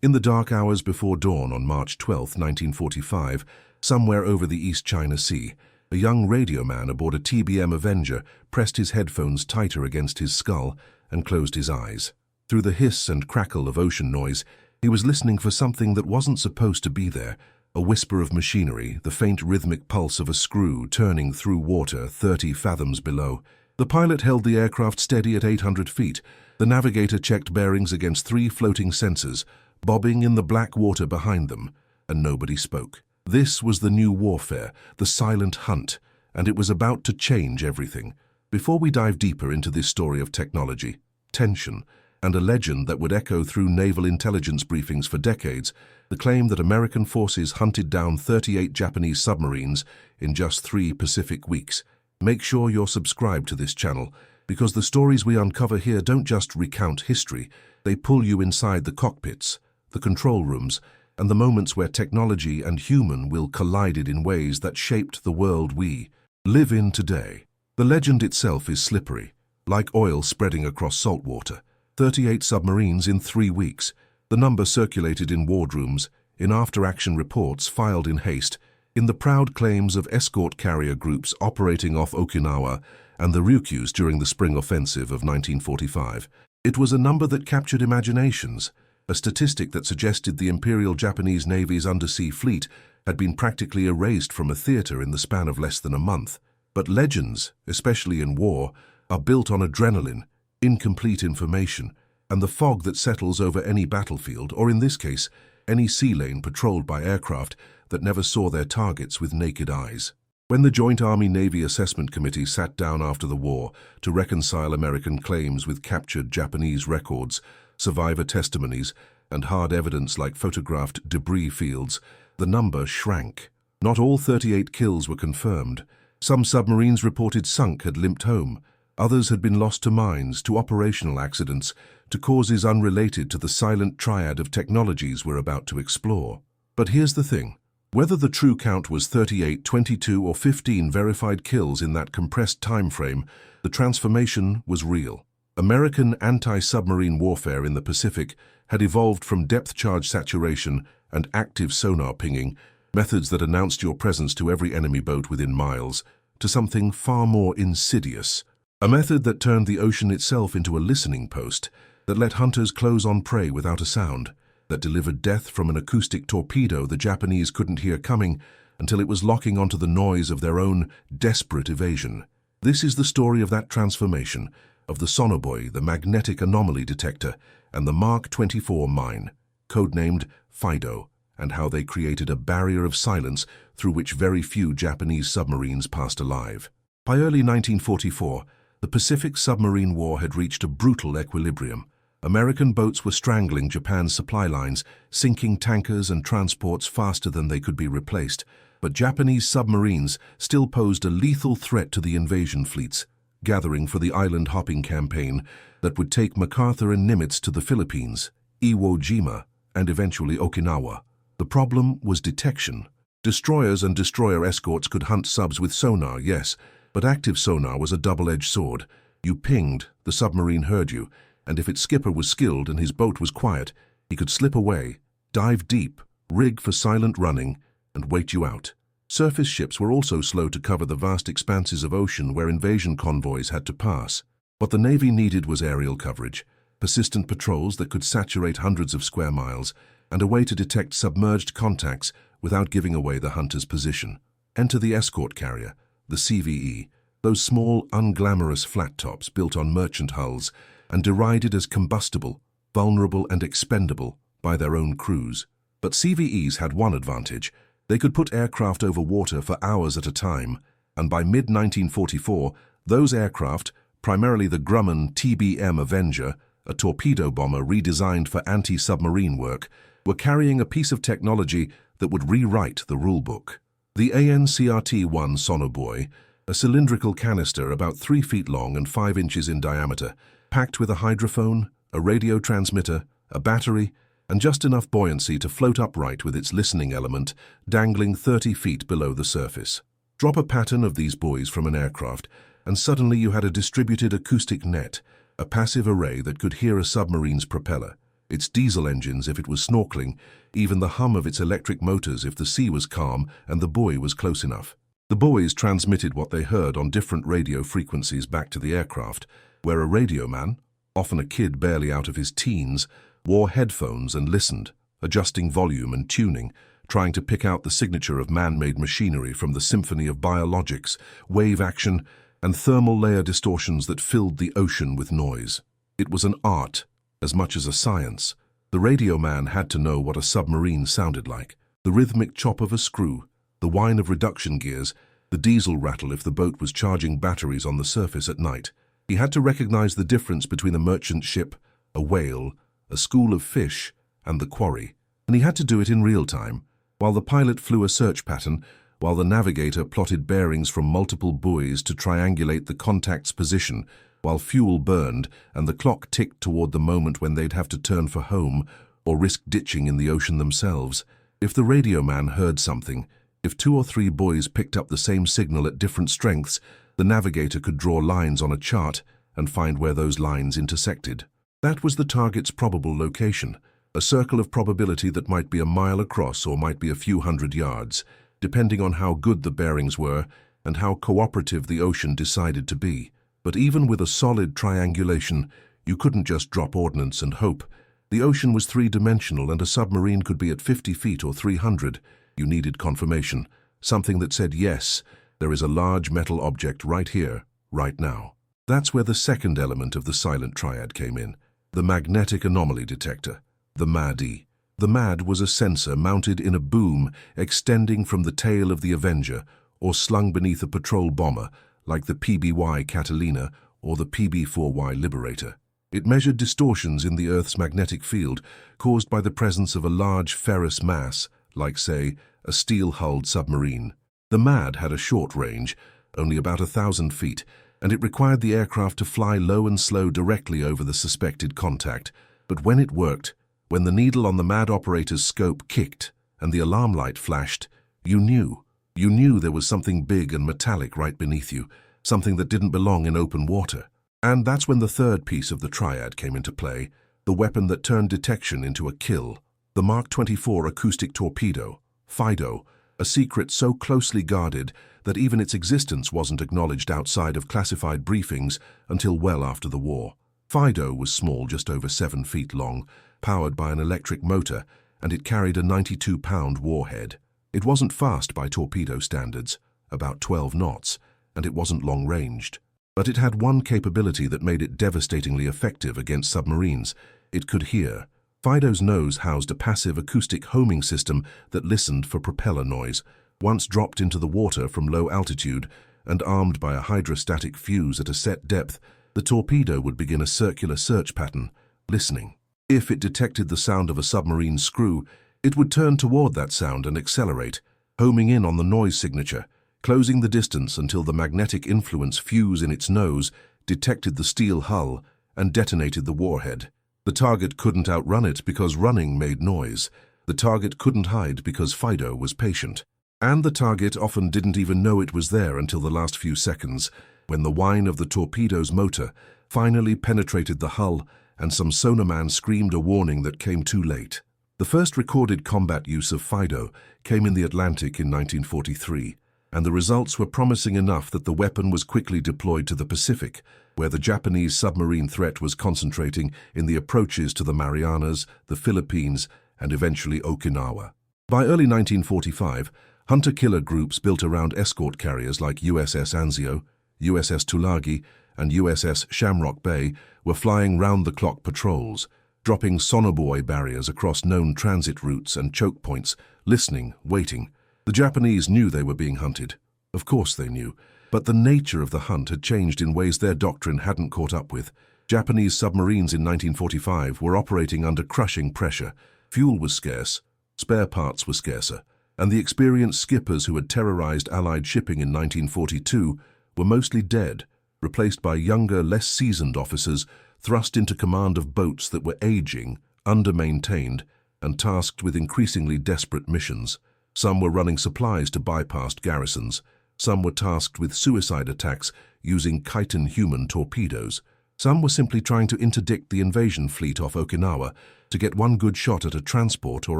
In the dark hours before dawn on March 12, 1945, somewhere over the East China Sea, a young radio man aboard a TBM Avenger pressed his headphones tighter against his skull and closed his eyes. Through the hiss and crackle of ocean noise, he was listening for something that wasn't supposed to be there, a whisper of machinery, the faint rhythmic pulse of a screw turning through water 30 fathoms below. The pilot held the aircraft steady at 800 feet. The navigator checked bearings against 3 floating sensors, bobbing in the black water behind them, and nobody spoke. This was the new warfare, the silent hunt, and it was about to change everything. Before we dive deeper into this story of technology, tension, and a legend that would echo through naval intelligence briefings for decades, the claim that American forces hunted down 38 Japanese submarines in just 3 Pacific weeks. Make sure you're subscribed to this channel, because the stories we uncover here don't just recount history, they pull you inside the cockpits, the control rooms, and the moments where technology and human will collided in ways that shaped the world we live in today. The legend itself is slippery, like oil spreading across salt water. 38 submarines in 3 weeks, the number circulated in wardrooms, in after-action reports filed in haste, in the proud claims of escort carrier groups operating off Okinawa and the Ryukyus during the spring offensive of 1945. It was a number that captured imaginations, a statistic that suggested the Imperial Japanese Navy's undersea fleet had been practically erased from a theater in the span of less than a month. But legends, especially in war, are built on adrenaline, incomplete information, and the fog that settles over any battlefield, or in this case, any sea lane patrolled by aircraft that never saw their targets with naked eyes. When the Joint Army-Navy Assessment Committee sat down after the war to reconcile American claims with captured Japanese records, survivor testimonies, and hard evidence like photographed debris fields, the number shrank. Not all 38 kills were confirmed. Some submarines reported sunk had limped home. Others had been lost to mines, to operational accidents, to causes unrelated to the silent triad of technologies we're about to explore. But here's the thing. Whether the true count was 38, 22, or 15 verified kills in that compressed time frame, the transformation was real. American anti-submarine warfare in the Pacific had evolved from depth charge saturation and active sonar pinging, methods that announced your presence to every enemy boat within miles, to something far more insidious. A method that turned the ocean itself into a listening post, that let hunters close on prey without a sound, that delivered death from an acoustic torpedo the Japanese couldn't hear coming until it was locking onto the noise of their own desperate evasion. This is the story of that transformation, of the Sonar, the magnetic anomaly detector, and the Mark 24 mine, codenamed Fido, and how they created a barrier of silence through which very few Japanese submarines passed alive. By early 1944, the Pacific submarine war had reached a brutal equilibrium. American boats were strangling Japan's supply lines, sinking tankers and transports faster than they could be replaced. But Japanese submarines still posed a lethal threat to the invasion fleets, gathering for the island-hopping campaign that would take MacArthur and Nimitz to the Philippines, Iwo Jima, and eventually Okinawa. The problem was detection. Destroyers and destroyer escorts could hunt subs with sonar, yes, but active sonar was a double-edged sword. You pinged, the submarine heard you, and if its skipper was skilled and his boat was quiet, he could slip away, dive deep, rig for silent running, and wait you out. Surface ships were also slow to cover the vast expanses of ocean where invasion convoys had to pass. What the Navy needed was aerial coverage, persistent patrols that could saturate hundreds of square miles, and a way to detect submerged contacts without giving away the hunter's position. Enter the escort carrier, the CVE, those small, unglamorous flat tops built on merchant hulls and derided as combustible, vulnerable and expendable by their own crews. But CVEs had one advantage. They could put aircraft over water for hours at a time, and by mid-1944, those aircraft, primarily the Grumman TBM Avenger, a torpedo bomber redesigned for anti-submarine work, were carrying a piece of technology that would rewrite the rulebook. The ANCRT-1 Sonar, a cylindrical canister about 3 feet long and 5 inches in diameter, packed with a hydrophone, a radio transmitter, a battery, and just enough buoyancy to float upright with its listening element dangling 30 feet below the surface. Drop a pattern of these buoys from an aircraft, and suddenly you had a distributed acoustic net, a passive array that could hear a submarine's propeller. its diesel engines if it was snorkeling, even the hum of its electric motors if the sea was calm and the buoy was close enough. The buoys transmitted what they heard on different radio frequencies back to the aircraft, where a radio man, often a kid barely out of his teens, wore headphones and listened, adjusting volume and tuning, trying to pick out the signature of man-made machinery from the symphony of biologics, wave action, and thermal layer distortions that filled the ocean with noise. It was an art, as much as a science. The radio man had to know what a submarine sounded like. The rhythmic chop of a screw, the whine of reduction gears, the diesel rattle if the boat was charging batteries on the surface at night. He had to recognize the difference between a merchant ship, a whale, a school of fish, and the quarry. And he had to do it in real time, while the pilot flew a search pattern, while the navigator plotted bearings from multiple buoys to triangulate the contact's position, while fuel burned and the clock ticked toward the moment when they'd have to turn for home or risk ditching in the ocean themselves. If the radio man heard something, if 2 or 3 buoys picked up the same signal at different strengths, the navigator could draw lines on a chart and find where those lines intersected. That was the target's probable location, a circle of probability that might be a mile across or might be a few hundred yards, depending on how good the bearings were and how cooperative the ocean decided to be. But even with a solid triangulation, you couldn't just drop ordnance and hope. The ocean was 3-dimensional and a submarine could be at 50 feet or 300. You needed confirmation, something that said, yes, there is a large metal object right here, right now. That's where the second element of the silent triad came in, the magnetic anomaly detector, the MAD-E. The MAD was a sensor mounted in a boom extending from the tail of the Avenger or slung beneath a patrol bomber like the PBY Catalina or the PB-4Y Liberator. It measured distortions in the Earth's magnetic field caused by the presence of a large ferrous mass, like, say, a steel-hulled submarine. The MAD had a short range, only about 1,000 feet, and it required the aircraft to fly low and slow directly over the suspected contact. But when it worked, when the needle on the MAD operator's scope kicked and the alarm light flashed, you knew there was something big and metallic right beneath you, something that didn't belong in open water. And that's when the third piece of the triad came into play, the weapon that turned detection into a kill. The Mark 24 acoustic torpedo, Fido, a secret so closely guarded that even its existence wasn't acknowledged outside of classified briefings until well after the war. Fido was small, just over 7 feet long, powered by an electric motor, and it carried a 92-pound warhead. It wasn't fast by torpedo standards, about 12 knots, and it wasn't long-ranged. But it had one capability that made it devastatingly effective against submarines. It could hear. Fido's nose housed a passive acoustic homing system that listened for propeller noise. Once dropped into the water from low altitude and armed by a hydrostatic fuse at a set depth, the torpedo would begin a circular search pattern, listening. If it detected the sound of a submarine screw, it would turn toward that sound and accelerate, homing in on the noise signature, closing the distance until the magnetic influence fuse in its nose detected the steel hull and detonated the warhead. The target couldn't outrun it because running made noise. The target couldn't hide because Fido was patient. And the target often didn't even know it was there until the last few seconds, when the whine of the torpedo's motor finally penetrated the hull and some sonarman screamed a warning that came too late. The first recorded combat use of Fido came in the Atlantic in 1943, and the results were promising enough that the weapon was quickly deployed to the Pacific, where the Japanese submarine threat was concentrating in the approaches to the Marianas, the Philippines, and eventually Okinawa. By early 1945, hunter-killer groups built around escort carriers like USS Anzio, USS Tulagi, and USS Shamrock Bay were flying round-the-clock patrols, dropping sonobuoy barriers across known transit routes and choke points, listening, waiting. The Japanese knew they were being hunted. Of course they knew. But the nature of the hunt had changed in ways their doctrine hadn't caught up with. Japanese submarines in 1945 were operating under crushing pressure. Fuel was scarce, spare parts were scarcer, and the experienced skippers who had terrorized Allied shipping in 1942 were mostly dead, replaced by younger, less seasoned officers thrust into command of boats that were aging, under-maintained, and tasked with increasingly desperate missions. Some were running supplies to bypassed garrisons. Some were tasked with suicide attacks using chitin human torpedoes. Some were simply trying to interdict the invasion fleet off Okinawa to get one good shot at a transport or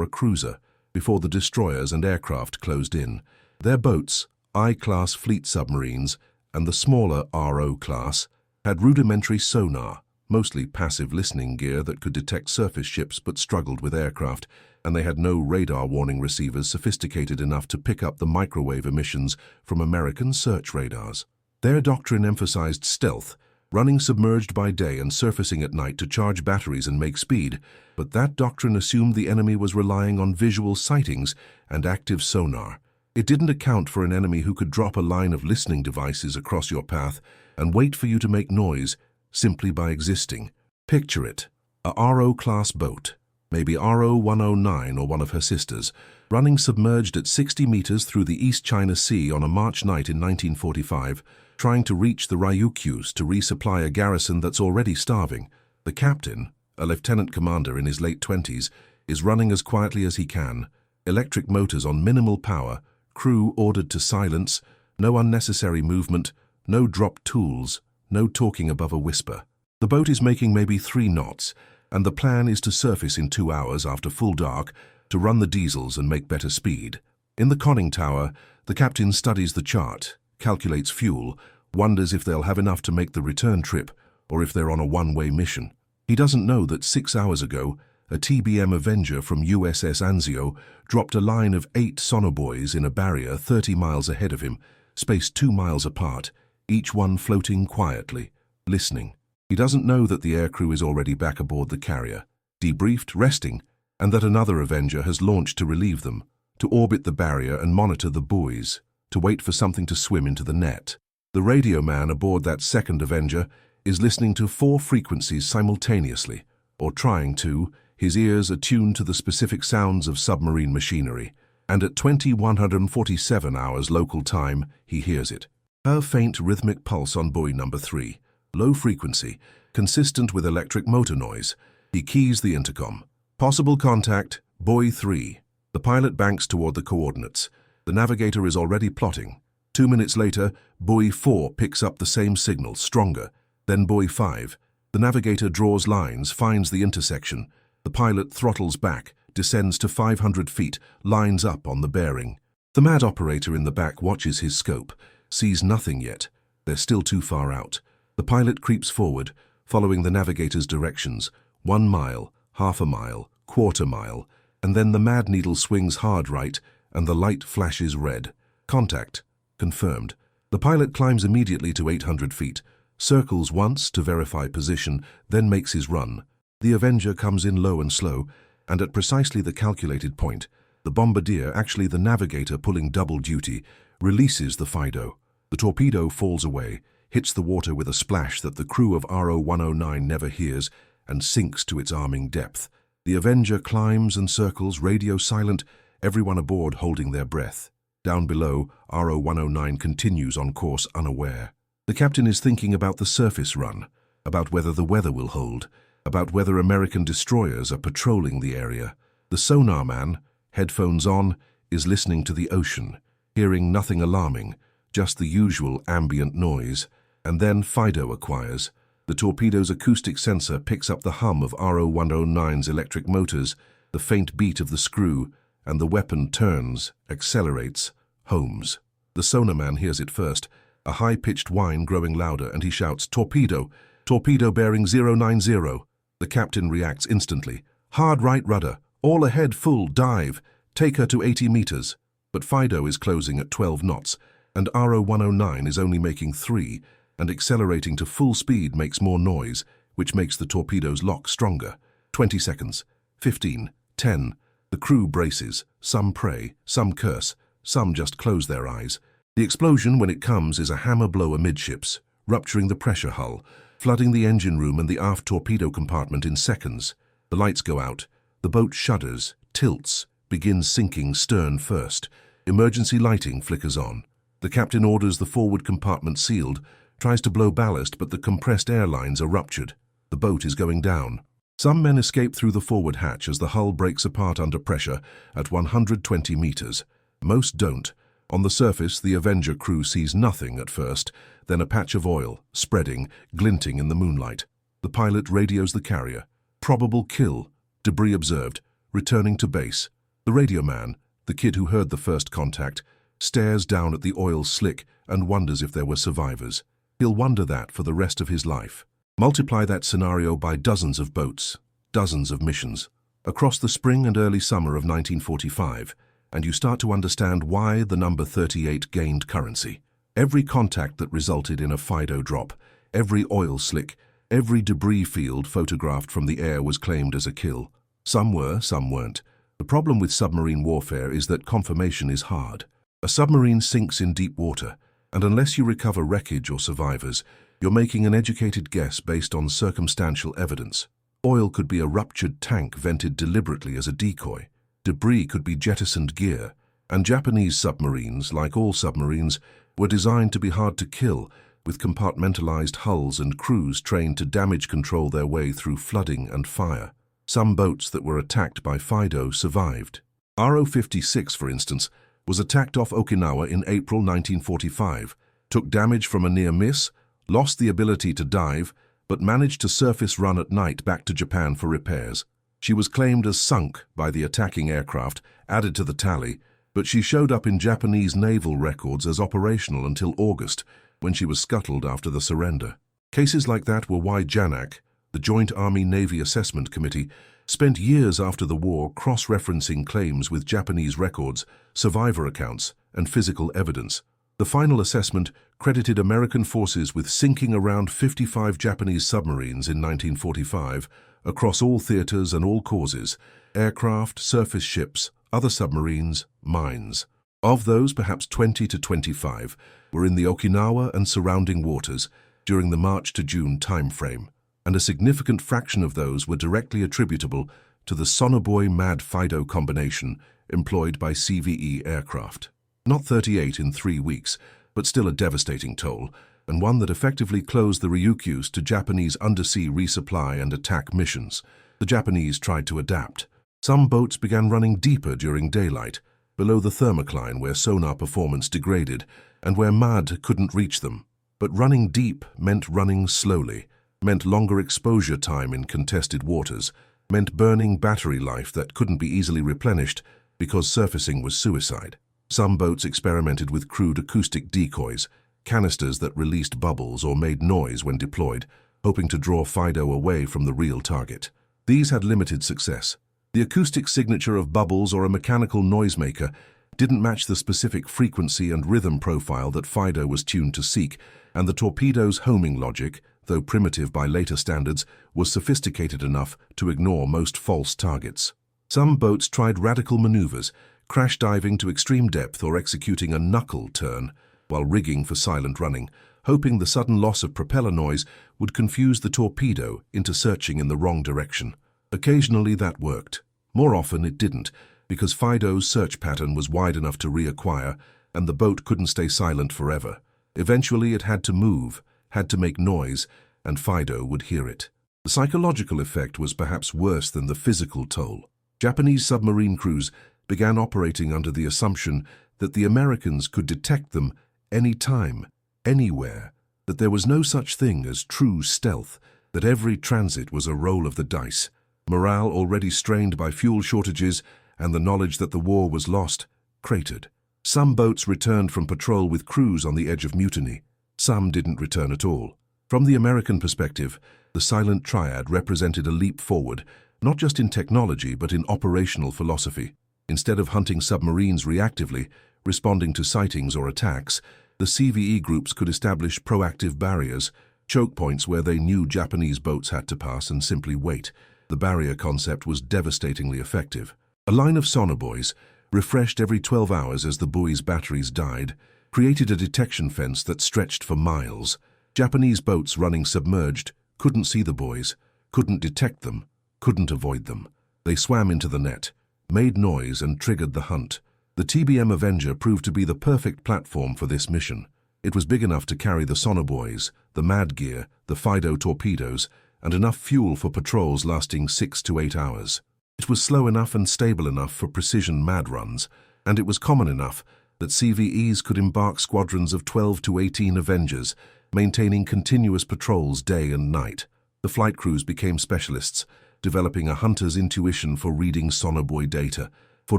a cruiser before the destroyers and aircraft closed in. Their boats, I-class fleet submarines, and the smaller RO class, had rudimentary sonar, mostly passive listening gear that could detect surface ships but struggled with aircraft, and they had no radar warning receivers sophisticated enough to pick up the microwave emissions from American search radars. Their doctrine emphasized stealth, running submerged by day and surfacing at night to charge batteries and make speed, but that doctrine assumed the enemy was relying on visual sightings and active sonar. It didn't account for an enemy who could drop a line of listening devices across your path and wait for you to make noise simply by existing. Picture it, a RO-class boat, maybe RO-109 or one of her sisters, running submerged at 60 meters through the East China Sea on a March night in 1945, trying to reach the Ryukyus to resupply a garrison that's already starving. The captain, a lieutenant commander in his late 20s, is running as quietly as he can, electric motors on minimal power, crew ordered to silence, no unnecessary movement, no dropped tools, no talking above a whisper. The boat is making maybe 3 knots, and the plan is to surface in 2 hours after full dark to run the diesels and make better speed. In the conning tower, the captain studies the chart, calculates fuel, wonders if they'll have enough to make the return trip or if they're on a one-way mission. He doesn't know that 6 hours ago, a TBM Avenger from USS Anzio dropped a line of 8 sonobuoys in a barrier 30 miles ahead of him, spaced 2 miles apart, each one floating quietly, listening. He doesn't know that the aircrew is already back aboard the carrier, debriefed, resting, and that another Avenger has launched to relieve them, to orbit the barrier and monitor the buoys, to wait for something to swim into the net. The radio man aboard that second Avenger is listening to 4 frequencies simultaneously, or trying to, his ears attuned to the specific sounds of submarine machinery, and at 2147 hours local time, he hears it. Her faint rhythmic pulse on buoy number 3, low frequency, consistent with electric motor noise. He keys the intercom. Possible contact, buoy 3. The pilot banks toward the coordinates. The navigator is already plotting. 2 minutes later, buoy 4 picks up the same signal, stronger. Then buoy 5. The navigator draws lines, finds the intersection. The pilot throttles back, descends to 500 feet, lines up on the bearing. The mad operator in the back watches his scope, sees nothing yet. They're still too far out. The pilot creeps forward, following the navigator's directions. 1 mile, half a mile, quarter mile, and then the mad needle swings hard right, and the light flashes red. Contact. Confirmed. The pilot climbs immediately to 800 feet, circles once to verify position, then makes his run. The Avenger comes in low and slow, and at precisely the calculated point, the bombardier, actually the navigator pulling double duty, releases the Fido. The torpedo falls away, hits the water with a splash that the crew of RO-109 never hears, and sinks to its arming depth. The Avenger climbs and circles, radio silent, everyone aboard holding their breath. Down below, RO-109 continues on course unaware. The captain is thinking about the surface run, about whether the weather will hold, about whether American destroyers are patrolling the area. The sonar man, headphones on, is listening to the ocean, hearing nothing alarming, just the usual ambient noise, and then Fido acquires. The torpedo's acoustic sensor picks up the hum of RO-109's electric motors, the faint beat of the screw, and the weapon turns, accelerates, homes. The sonarman hears it first, a high-pitched whine growing louder, and he shouts, "Torpedo! Torpedo bearing 090. The captain reacts instantly. "Hard right rudder, all ahead full, dive, take her to 80 meters. But Fido is closing at 12 knots, and RO-109 is only making 3, and accelerating to full speed makes more noise, which makes the torpedo's lock stronger. 20 seconds, 15, 10. The crew braces, some pray, some curse, some just close their eyes. The explosion, when it comes, is a hammer blow amidships, rupturing the pressure hull, flooding the engine room and the aft torpedo compartment in seconds. The lights go out. The boat shudders, tilts, begins sinking stern first. Emergency lighting flickers on. The captain orders the forward compartment sealed, tries to blow ballast, but the compressed air lines are ruptured. The boat is going down. Some men escape through the forward hatch as the hull breaks apart under pressure at 120 meters. Most don't. On the surface, the Avenger crew sees nothing at first, then a patch of oil, spreading, glinting in the moonlight. The pilot radios the carrier. Probable kill. Debris observed, returning to base. The radio man, the kid who heard the first contact, stares down at the oil slick and wonders if there were survivors. He'll wonder that for the rest of his life. Multiply that scenario by dozens of boats, dozens of missions, across the spring and early summer of 1945, and you start to understand why the number 38 gained currency. Every contact that resulted in a FIDO drop, every oil slick, every debris field photographed from the air was claimed as a kill. Some were, some weren't. The problem with submarine warfare is that confirmation is hard. A submarine sinks in deep water, and unless you recover wreckage or survivors, you're making an educated guess based on circumstantial evidence. Oil could be a ruptured tank vented deliberately as a decoy. Debris could be jettisoned gear. And Japanese submarines, like all submarines, were designed to be hard to kill, with compartmentalized hulls and crews trained to damage control their way through flooding and fire. Some boats that were attacked by FIDO survived. RO-56, for instance, was attacked off Okinawa in April 1945, took damage from a near miss, lost the ability to dive, but managed to surface run at night back to Japan for repairs. She was claimed as sunk by the attacking aircraft, added to the tally, but she showed up in Japanese naval records as operational until August, when she was scuttled after the surrender. Cases like that were why JANAC, the Joint Army-Navy Assessment Committee, spent years after the war cross-referencing claims with Japanese records, survivor accounts, and physical evidence. The final assessment credited American forces with sinking around 55 Japanese submarines in 1945 across all theaters and all causes: aircraft, surface ships, other submarines, mines. Of those, perhaps 20 to 25 were in the Okinawa and surrounding waters during the March to June timeframe, and a significant fraction of those were directly attributable to the Sonobuoy-MAD FIDO combination employed by CVE aircraft. Not 38 in 3 weeks, but still a devastating toll, and one that effectively closed the Ryukyus to Japanese undersea resupply and attack missions. The Japanese tried to adapt. Some boats began running deeper during daylight, below the thermocline where sonar performance degraded and where MAD couldn't reach them. But running deep meant running slowly, meant longer exposure time in contested waters, meant burning battery life that couldn't be easily replenished because surfacing was suicide. Some boats experimented with crude acoustic decoys, canisters that released bubbles or made noise when deployed, hoping to draw FIDO away from the real target. These had limited success. The acoustic signature of bubbles or a mechanical noisemaker didn't match the specific frequency and rhythm profile that FIDO was tuned to seek, and the torpedo's homing logic, though primitive by later standards, was sophisticated enough to ignore most false targets. Some boats tried radical maneuvers, crash diving to extreme depth or executing a knuckle turn while rigging for silent running, hoping the sudden loss of propeller noise would confuse the torpedo into searching in the wrong direction. Occasionally that worked. More often it didn't, because FIDO's search pattern was wide enough to reacquire, and the boat couldn't stay silent forever. Eventually it had to move, had to make noise, and FIDO would hear it. The psychological effect was perhaps worse than the physical toll. Japanese submarine crews began operating under the assumption that the Americans could detect them any time, anywhere, that there was no such thing as true stealth, that every transit was a roll of the dice. Morale, already strained by fuel shortages and the knowledge that the war was lost, cratered. Some boats returned from patrol with crews on the edge of mutiny. Some didn't return at all. From the American perspective, the Silent Triad represented a leap forward, not just in technology but in operational philosophy. Instead of hunting submarines reactively, responding to sightings or attacks, the CVE groups could establish proactive barriers, choke points where they knew Japanese boats had to pass and simply wait. The barrier concept was devastatingly effective. A line of sonar buoys, refreshed every 12 hours as the buoys' batteries died, created a detection fence that stretched for miles. Japanese boats running submerged couldn't see the buoys, couldn't detect them, couldn't avoid them. They swam into the net, made noise and triggered the hunt. The TBM Avenger proved to be the perfect platform for this mission. It was big enough to carry the sonar buoys, the MAD gear, the FIDO torpedoes, and enough fuel for patrols lasting 6 to 8 hours. It was slow enough and stable enough for precision MAD runs, and it was common enough that CVEs could embark squadrons of 12 to 18 Avengers, maintaining continuous patrols day and night. The flight crews became specialists, developing a hunter's intuition for reading sonobuoy data, for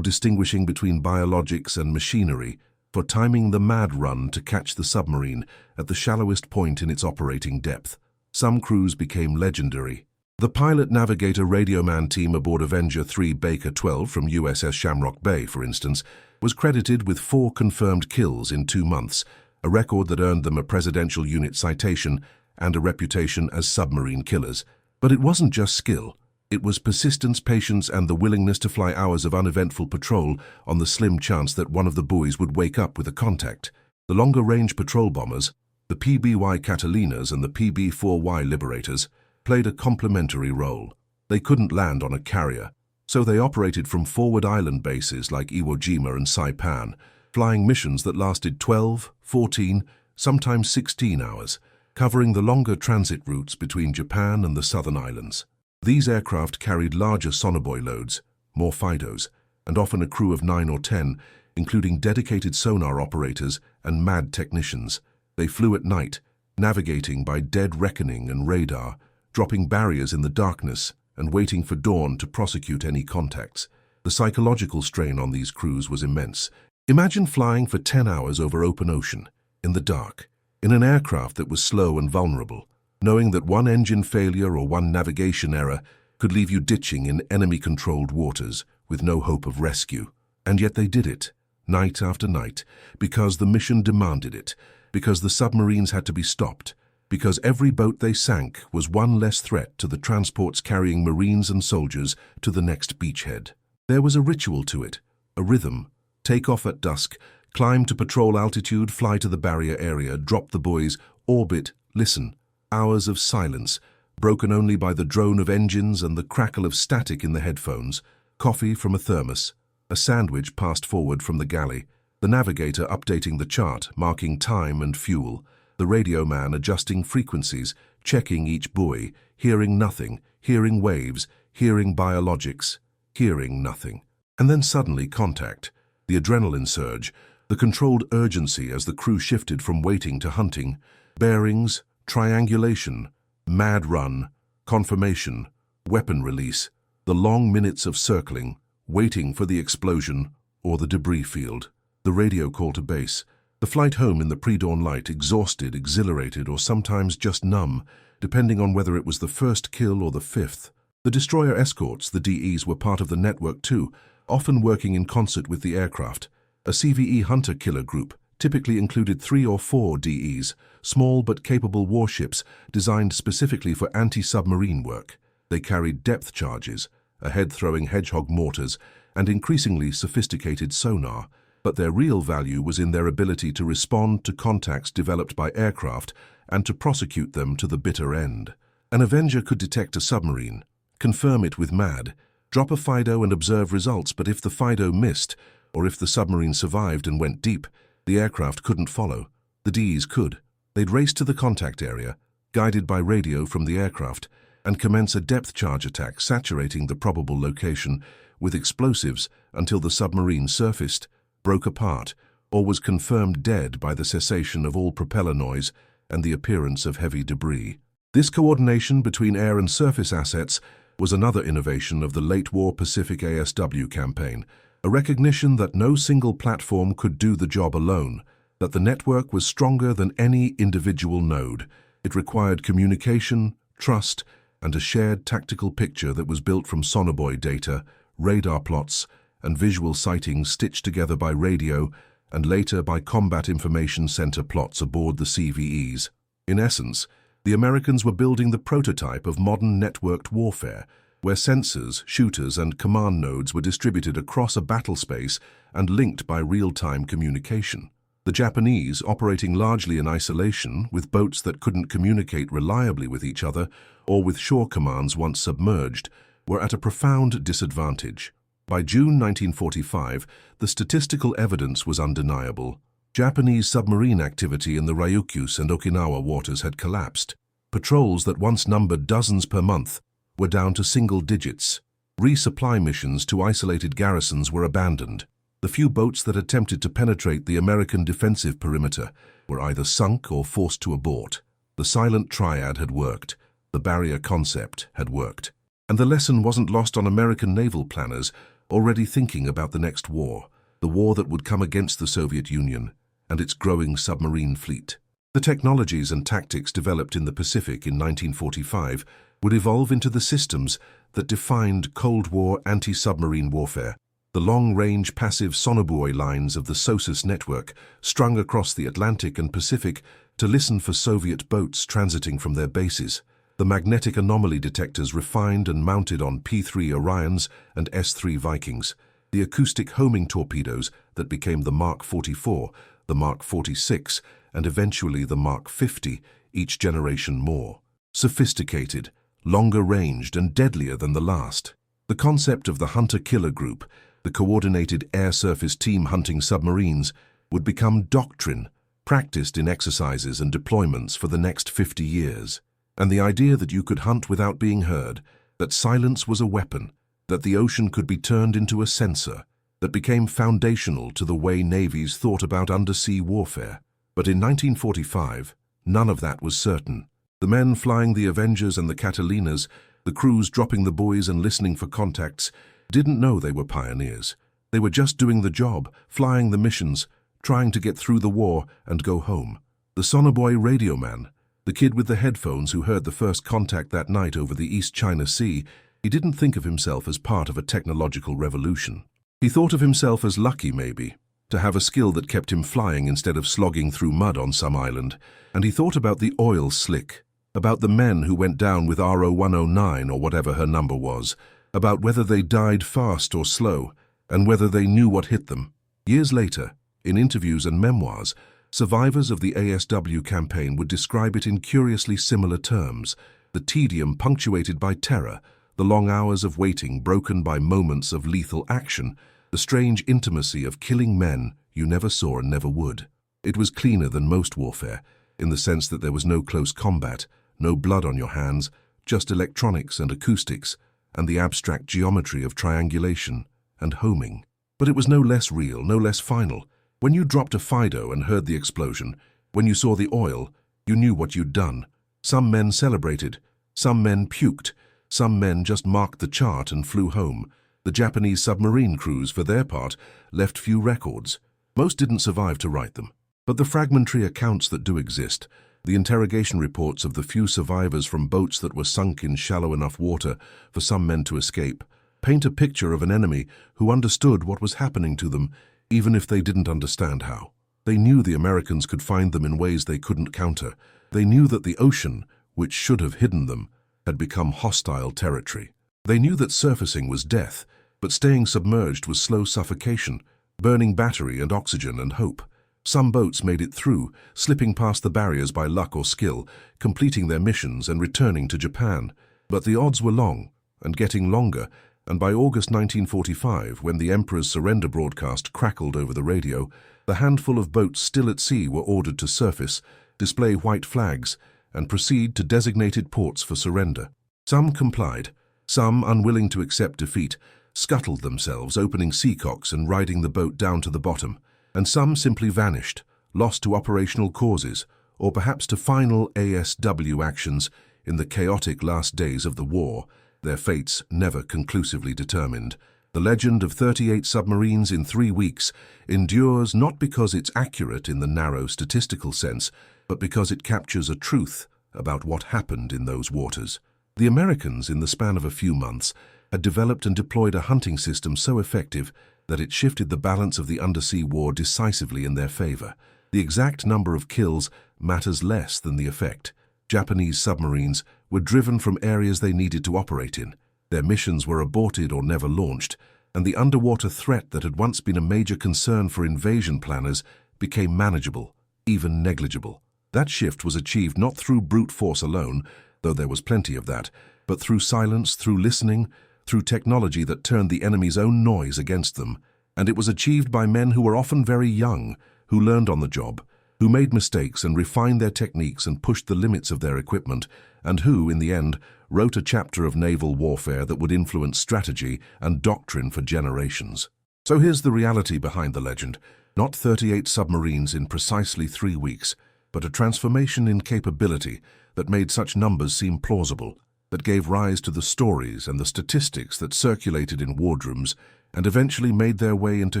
distinguishing between biologics and machinery, for timing the mad run to catch the submarine at the shallowest point in its operating depth. Some crews became legendary. The pilot-navigator radioman team aboard Avenger 3 Baker 12 from USS Shamrock Bay, for instance, was credited with 4 confirmed kills in 2 months, a record that earned them a Presidential Unit citation and a reputation as submarine killers. But it wasn't just skill. It was persistence, patience, and the willingness to fly hours of uneventful patrol on the slim chance that one of the buoys would wake up with a contact. The longer-range patrol bombers, the PBY Catalinas and the PB-4Y Liberators, played a complementary role. They couldn't land on a carrier, so they operated from forward island bases like Iwo Jima and Saipan, flying missions that lasted 12, 14, sometimes 16 hours, covering the longer transit routes between Japan and the southern islands. These aircraft carried larger sonobuoy loads, more FIDOs, and often a crew of 9 or 10, including dedicated sonar operators and mad technicians. They flew at night, navigating by dead reckoning and radar, dropping barriers in the darkness and waiting for dawn to prosecute any contacts. The psychological strain on these crews was immense. Imagine flying for 10 hours over open ocean, in the dark, in an aircraft that was slow and vulnerable, knowing that one engine failure or one navigation error could leave you ditching in enemy-controlled waters with no hope of rescue. And yet they did it, night after night, because the mission demanded it, because the submarines had to be stopped, because every boat they sank was one less threat to the transports carrying Marines and soldiers to the next beachhead. There was a ritual to it, a rhythm. Take off at dusk, climb to patrol altitude, fly to the barrier area, drop the buoys, orbit, listen. Hours of silence, broken only by the drone of engines and the crackle of static in the headphones, coffee from a thermos, a sandwich passed forward from the galley, the navigator updating the chart, marking time and fuel, the radio man adjusting frequencies, checking each buoy, hearing nothing, hearing waves, hearing biologics, hearing nothing. And then suddenly contact, the adrenaline surge, the controlled urgency as the crew shifted from waiting to hunting, bearings, triangulation, mad run, confirmation, weapon release, the long minutes of circling, waiting for the explosion or the debris field, the radio call to base, the flight home in the pre-dawn light, exhausted, exhilarated, or sometimes just numb, depending on whether it was the first kill or the 5th. The destroyer escorts, the DEs, were part of the network too, often working in concert with the aircraft. A CVE hunter-killer group typically included 3 or 4 DEs, small but capable warships designed specifically for anti-submarine work. They carried depth charges, ahead-throwing hedgehog mortars, and increasingly sophisticated sonar, but their real value was in their ability to respond to contacts developed by aircraft and to prosecute them to the bitter end. An Avenger could detect a submarine, confirm it with MAD, drop a FIDO and observe results, but if the FIDO missed, or if the submarine survived and went deep, the aircraft couldn't follow. The Ds could. They'd race to the contact area, guided by radio from the aircraft, and commence a depth charge attack saturating the probable location with explosives until the submarine surfaced, broke apart, or was confirmed dead by the cessation of all propeller noise and the appearance of heavy debris. This coordination between air and surface assets was another innovation of the late-war Pacific ASW campaign, a recognition that no single platform could do the job alone, that the network was stronger than any individual node. It required communication, trust, and a shared tactical picture that was built from sonobuoy data, radar plots, and visual sightings stitched together by radio and later by combat information center plots aboard the CVEs. In essence, the Americans were building the prototype of modern networked warfare, where sensors, shooters, and command nodes were distributed across a battle space and linked by real-time communication. The Japanese, operating largely in isolation, with boats that couldn't communicate reliably with each other or with shore commands once submerged, were at a profound disadvantage. By June 1945, the statistical evidence was undeniable. Japanese submarine activity in the Ryukyus and Okinawa waters had collapsed. Patrols that once numbered dozens per month were down to single digits. Resupply missions to isolated garrisons were abandoned. The few boats that attempted to penetrate the American defensive perimeter were either sunk or forced to abort. The silent triad had worked. The barrier concept had worked. And the lesson wasn't lost on American naval planners already thinking about the next war, the war that would come against the Soviet Union and its growing submarine fleet. The technologies and tactics developed in the Pacific in 1945 would evolve into the systems that defined Cold War anti-submarine warfare. The long-range passive sonobuoy lines of the SOSUS network strung across the Atlantic and Pacific to listen for Soviet boats transiting from their bases. The magnetic anomaly detectors refined and mounted on P-3 Orions and S-3 Vikings. The acoustic homing torpedoes that became the Mark 44, the Mark 46, and eventually the Mark 50, each generation more. Sophisticated, longer-ranged, and deadlier than the last. The concept of the hunter-killer group, the coordinated air-surface team hunting submarines, would become doctrine, practiced in exercises and deployments for the next 50 years. And the idea that you could hunt without being heard, that silence was a weapon, that the ocean could be turned into a sensor, that became foundational to the way navies thought about undersea warfare. But in 1945, none of that was certain. The men flying the Avengers and the Catalinas, the crews dropping the buoys and listening for contacts, didn't know they were pioneers. They were just doing the job, flying the missions, trying to get through the war and go home. The sonobuoy radio man, the kid with the headphones who heard the first contact that night over the East China Sea, he didn't think of himself as part of a technological revolution. He thought of himself as lucky, maybe, to have a skill that kept him flying instead of slogging through mud on some island, and he thought about the oil slick, about the men who went down with RO-109 or whatever her number was, about whether they died fast or slow, and whether they knew what hit them. Years later, in interviews and memoirs, survivors of the ASW campaign would describe it in curiously similar terms: the tedium punctuated by terror, the long hours of waiting broken by moments of lethal action, the strange intimacy of killing men you never saw and never would. It was cleaner than most warfare, in the sense that there was no close combat, no blood on your hands, just electronics and acoustics, and the abstract geometry of triangulation and homing. But it was no less real, no less final. When you dropped a Fido and heard the explosion, when you saw the oil, you knew what you'd done. Some men celebrated, some men puked, some men just marked the chart and flew home. The Japanese submarine crews, for their part, left few records. Most didn't survive to write them. But the fragmentary accounts that do exist, the interrogation reports of the few survivors from boats that were sunk in shallow enough water for some men to escape, paint a picture of an enemy who understood what was happening to them, even if they didn't understand how. They knew the Americans could find them in ways they couldn't counter. They knew that the ocean, which should have hidden them, had become hostile territory. They knew that surfacing was death, but staying submerged was slow suffocation, burning battery and oxygen and hope. Some boats made it through, slipping past the barriers by luck or skill, completing their missions and returning to Japan. But the odds were long, and getting longer, and by August 1945, when the Emperor's surrender broadcast crackled over the radio, the handful of boats still at sea were ordered to surface, display white flags, and proceed to designated ports for surrender. Some complied. Some, unwilling to accept defeat, scuttled themselves, opening seacocks and riding the boat down to the bottom. And some simply vanished, lost to operational causes, or perhaps to final ASW actions in the chaotic last days of the war, their fates never conclusively determined. The legend of 38 submarines in 3 weeks endures not because it's accurate in the narrow statistical sense, but because it captures a truth about what happened in those waters. The Americans, in the span of a few months, had developed and deployed a hunting system so effective that it shifted the balance of the undersea war decisively in their favor. The exact number of kills matters less than the effect. Japanese submarines were driven from areas they needed to operate in. Their missions were aborted or never launched, and the underwater threat that had once been a major concern for invasion planners became manageable, even negligible. That shift was achieved not through brute force alone, though there was plenty of that, but through silence, through listening, through technology that turned the enemy's own noise against them. And it was achieved by men who were often very young, who learned on the job, who made mistakes and refined their techniques and pushed the limits of their equipment, and who, in the end, wrote a chapter of naval warfare that would influence strategy and doctrine for generations. So here's the reality behind the legend. Not 38 submarines in precisely 3 weeks, but a transformation in capability that made such numbers seem plausible. that gave rise to the stories and the statistics that circulated in wardrooms and eventually made their way into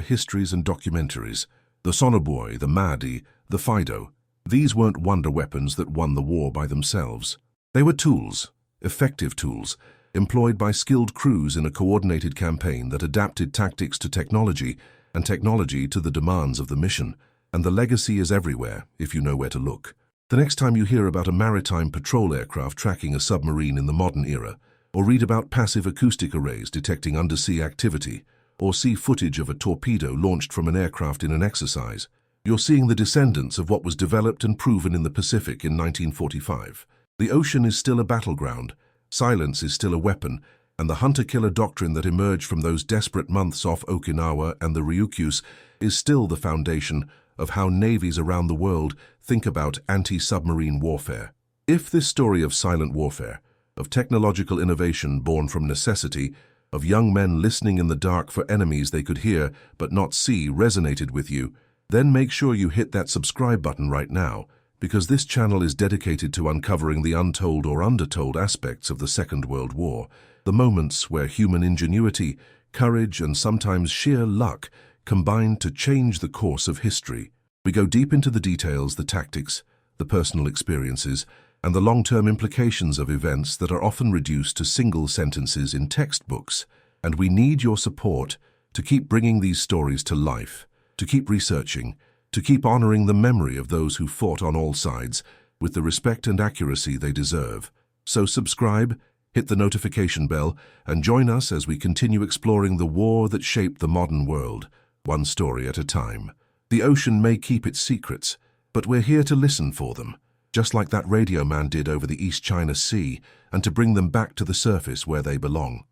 histories and documentaries. The Sonar Boy, the Mahdi, the Fido. These weren't wonder weapons that won the war by themselves. They were tools, effective tools, employed by skilled crews in a coordinated campaign that adapted tactics to technology and technology to the demands of the mission. And the legacy is everywhere, if you know where to look. The next time you hear about a maritime patrol aircraft tracking a submarine in the modern era, or read about passive acoustic arrays detecting undersea activity, or see footage of a torpedo launched from an aircraft in an exercise, you're seeing the descendants of what was developed and proven in the Pacific in 1945. The ocean is still a battleground, silence is still a weapon, and the hunter-killer doctrine that emerged from those desperate months off Okinawa and the Ryukyus is still the foundation of how navies around the world think about anti-submarine warfare. If this story of silent warfare, of technological innovation born from necessity, of young men listening in the dark for enemies they could hear but not see resonated with you, then make sure you hit that subscribe button right now, because this channel is dedicated to uncovering the untold or undertold aspects of the Second World War, the moments where human ingenuity, courage, and sometimes sheer luck combined to change the course of history. We go deep into the details, the tactics, the personal experiences, and the long-term implications of events that are often reduced to single sentences in textbooks. And we need your support to keep bringing these stories to life, to keep researching, to keep honoring the memory of those who fought on all sides with the respect and accuracy they deserve. So subscribe, hit the notification bell, and join us as we continue exploring the war that shaped the modern world, one story at a time. The ocean may keep its secrets, but we're here to listen for them, just like that radio man did over the East China Sea, and to bring them back to the surface where they belong.